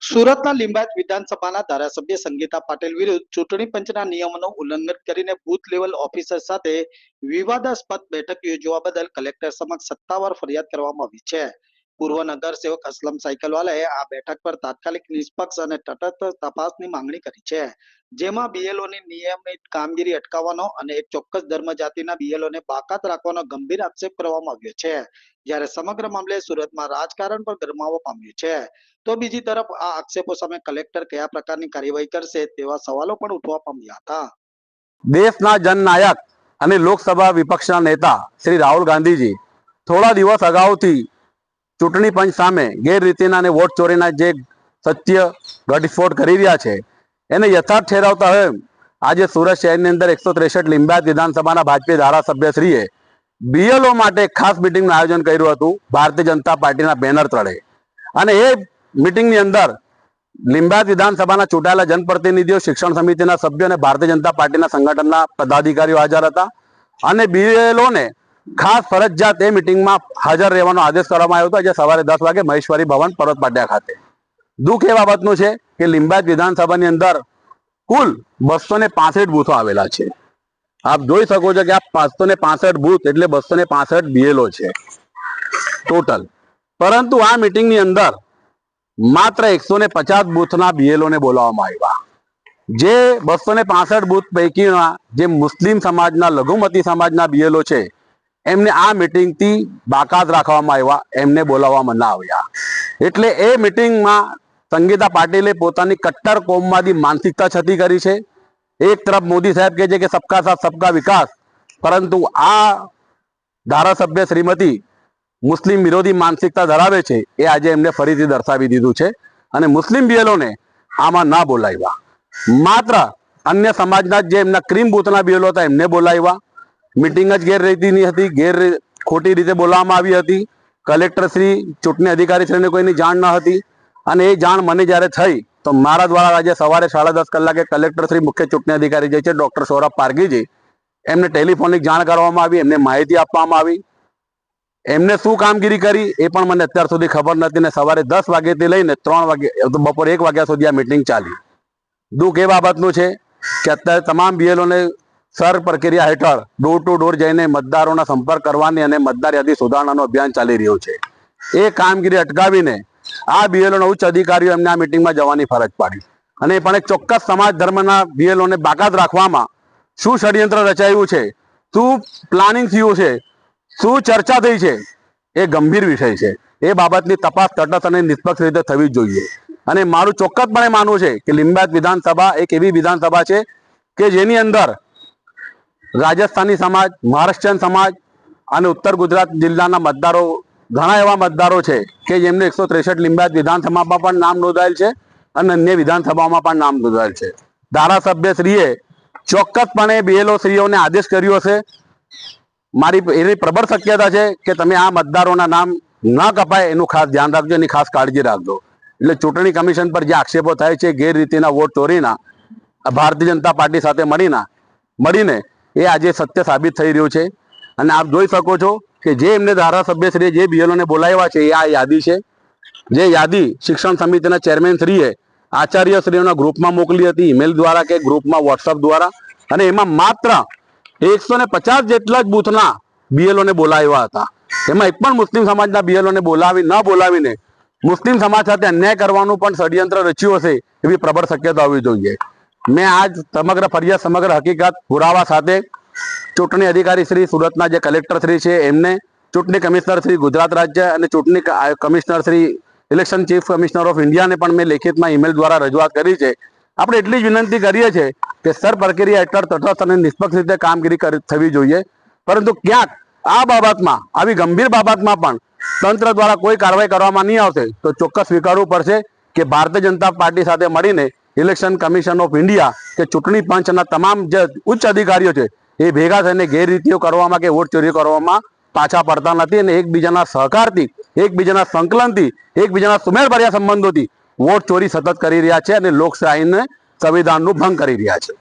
સુરતના લિંબાયત વિધાનસભાના ધારાસભ્ય સંગીતા પાટીલ વિરુદ્ધ ચૂંટણી પંચના નિયમોનું ઉલ્લંઘન કરીને બૂથ લેવલ ઓફિસર સાથે વિવાદાસ્પદ બેઠક યોજવા બદલ કલેક્ટર સમક્ષ સત્તાવાર ફરિયાદ કરવામાં આવી છે. પૂર્વ નગરસેવક અસલમ સાયકલવાલાએ આ બેઠક પર તાત્કાલિક નિષ્પક્ષ અને તટસ્થ તપાસની માંગણી કરી છે, જેમાં બીએલઓની નિયમિત કામગીરી અટકાવવાનો અને એક ચોક્કસ ધર્મ જાતિના બીએલઓને બાકાત રાખવાનો ગંભીર આક્ષેપ કરવામાં આવ્યો છે. જ્યારે સમગ્ર મામલે સુરતમાં રાજકારણ પર ગરમાવો પામ્યું છે, તો બીજી તરફ આ આક્ષેપો સામે કલેક્ટર કયા પ્રકારની કાર્યવાહી કરશે તેવા સવાલો પણ ઉઠવા પામ્યા હતા. દેશના જનનાયક અને લોકસભા વિપક્ષના નેતા શ્રી રાહુલ ગાંધીજી થોડા દિવસ અગાઉથી ચૂંટણી પંચ સામે ગેરરીતિના અને વોટ ચોરીના જે સત્ય ઘટસ્ફોટ કરી રહ્યા છે એને યથાર્થ ઠેરવતા હોય આજે સુરત શહેરની અંદર 163 લિંબાયત વિધાનસભાના ભાજપી ધારાસભ્યશ્રીએ બીએલઓ માટે ખાસ મિટિંગનું આયોજન કર્યું હતું ભારતીય જનતા પાર્ટીના બેનર તળે. અને એ મિટિંગની અંદર લિંબાયત વિધાનસભાના ચૂંટાયેલા જનપ્રતિનિધિઓ, શિક્ષણ સમિતિના સભ્યો અને ભારતીય જનતા પાર્ટીના સંગઠનના પદાધિકારીઓ હાજર હતા. અને બીએલઓને ખાસ ફરજિયાત એ મિટિંગમાં હાજર રહેવાનો આદેશ કરવામાં આવ્યો હતો, આજે સવારે 10 વાગે મહેશ્વરી ભવન પર્વત પાટિયા ખાતે. દુઃખ એ બાબતનું છે કે લિંબાયત વિધાનસભાની અંદર કુલ 265 બૂથો આવેલા છે. આપ જોઈ શકો છો કે આ 565 બૂથ એટલે 265 બીએલઓ છે ટોટલ. પરંતુ આ મિટિંગની અંદર માત્ર 150 બૂથના બીએલઓને બોલાવવામાં આવ્યા. જે 265 બૂથ પૈકીના જે મુસ્લિમ સમાજના, લઘુમતી સમાજના બીએલઓ છે એમને આ મિટિંગથી બાકાત રાખવામાં આવ્યા, એમને બોલાવવામાં ના આવ્યા. એટલે એ મિટિંગમાં સંગીતા પાટીલે પોતાની કટ્ટર કોમવાદી માનસિકતા છતી કરી છે. એક તરફ મોદી સાહેબ કહે છે કે સબકા સાથ સબકા વિકાસ, પરંતુ આ ધારાસભ્ય શ્રીમતી મુસ્લિમ વિરોધી માનસિકતા ધરાવે છે એ આજે એમને ફરીથી દર્શાવી દીધું છે. અને મુસ્લિમ બીએલઓને આમાં ના બોલાવ્યા, માત્ર અન્ય સમાજના જે એમના ક્રીમ બૂથના બીએલઓ હતા એમને બોલાવ્યા. મિટિંગ જ ગેરરીતિની હતી, ખોટી રીતે બોલાવવામાં આવી હતી. કલેક્ટર શ્રી, ચૂંટણી અધિકારી શ્રીને કોઈની જાણ ન હતી. અને એ જાણ મને જ્યારે થઈ તો મારા દ્વારા આજે સવારે 10:30 કલાકે કલેક્ટર શ્રી, મુખ્ય ચૂંટણી અધિકારી જે છે ડોક્ટર સૌરભ પારગીજી, એમને ટેલિફોનિક જાણ કરવામાં આવી, એમને માહિતી આપવામાં આવી. એમને શું કામગીરી કરી એ પણ મને અત્યાર સુધી ખબર નથી. ને સવારે 10 વાગ્યાથી લઈને 3 વાગે, બપોરે 1 વાગ્યા સુધી આ મિટિંગ ચાલી. દુઃખ એ બાબતનું છે કે અત્યારે તમામ બીએલઓને સર પ્રક્રિયા હેઠળ ડોર ટુ ડોર જઈને મતદારોના સંપર્ક કરવાની અને મતદાર યાદી સુધારણાનું અભિયાન ચાલી રહ્યું છે. એ કામગીરી અટકાવીને આ બીએલઓના ઉચ્ચ અધિકારીઓ એમને આ મિટિંગમાં જવાની ફરજ પાડી. અને એ પણ એક ચોક્કસ સમાજ ધર્મના બીએલઓને બાકાત રાખવામાં શું ષડયંત્ર રચાયું છે, શું પ્લાનિંગ થયું છે, શું ચર્ચા થઈ છે, એ ગંભીર વિષય છે. એ બાબતની તપાસ તટસ્થ અને નિષ્પક્ષ રીતે થવી જ જોઈએ. અને મારું ચોક્કસપણે માનવું છે કે લિંબાયત વિધાનસભા એક એવી વિધાનસભા છે કે જેની અંદર રાજસ્થાની સમાજ, મહારાષ્ટ્રીયન સમાજ અને ઉત્તર ગુજરાત જિલ્લાના મતદારો, ઘણા એવા મતદારો છે કે જેમને 163 લિંબાયત વિધાનસભામાં પણ નામ નોંધાયેલ છે અને અન્ય વિધાનસભામાં પણ નામ નોંધાયેલ છે. ધારાસભ્યશ્રીએ ચોક્કસપણે બીએલઓ શ્રીઓને આદેશ કર્યો હશે. મારી એની પ્રબળ શક્યતા છે કે તમે આ મતદારોના નામ ન કપાય એનું ખાસ ધ્યાન રાખજો, એની ખાસ કાળજી રાખજો. એટલે ચૂંટણી કમિશન પર જે આક્ષેપો થાય છે ગેરરીતિના, વોટ ચોરીના, ભારતીય જનતા પાર્ટી સાથે મળીને એ આજે સત્ય સાબિત થઈ રહ્યું છે. અને આપ જોઈ શકો છો કે જે એમને ધારાસભ્યશ્રીએ જે બીએલઓને બોલાવ્યા છે એ આ યાદી છે. જે યાદી શિક્ષણ સમિતિના ચેરમેનશ્રીએ આચાર્યશ્રીઓના ગ્રુપમાં મોકલી હતી, ઈમેલ દ્વારા કે ગ્રુપમાં, વોટ્સઅપ દ્વારા. અને એમાં માત્ર 150 જેટલા જ બૂથના બીએલઓને બોલાવ્યા હતા. એમાં એક પણ મુસ્લિમ સમાજના બીએલઓને બોલાવીને મુસ્લિમ સમાજ સાથે અન્યાય કરવાનું પણ ષડયંત્ર રચ્યું હશે એવી પ્રબળ શક્યતા હોવી જોઈએ. મેં આજ સમગ્ર ફરિયાદ, સમગ્ર હકીકત પુરાવા સાથે ચૂંટણી અધિકારી શ્રી, સુરતના જે કલેક્ટર શ્રી છે એમને, ચૂંટણી કમિશનર શ્રી ગુજરાત રાજ્ય અને ચૂંટણી commissioner Shri, election chief commissioner of ઇન્ડિયાને પણ મેં લેખિતમાં ઈમેલ દ્વારા રજૂઆત કરી છે. આપણે એટલી જ વિનંતી કરીએ છીએ કે સર પ્રક્રિયા હેઠળ તટસ્થ અને નિષ્પક્ષ રીતે કામગીરી થવી જોઈએ. પરંતુ ક્યાંક આ બાબતમાં, આવી ગંભીર બાબતમાં પણ તંત્ર દ્વારા કોઈ કાર્યવાહી કરવામાં નહીં આવશે તો ચોક્કસ સ્વીકારવું પડશે કે ભારતીય જનતા પાર્ટી સાથે મળીને ઇલેક્શન કમિશન ઓફ ઇન્ડિયા કે ચૂંટણી પંચના તમામ જે ઉચ્ચ અધિકારીઓ છે એ ભેગા થઈને ગેરરીતિઓ કરવામાં કે વોટ ચોરી કરવામાં પાછા પડતા નથી. અને એકબીજાના સહકારથી, એકબીજાના સંકલનથી, એકબીજાના સુમેળભર્યા સંબંધોથી વોટ ચોરી સતત કરી રહ્યા છે અને લોકશાહીને, સંવિધાનનું ભંગ કરી રહ્યા છે.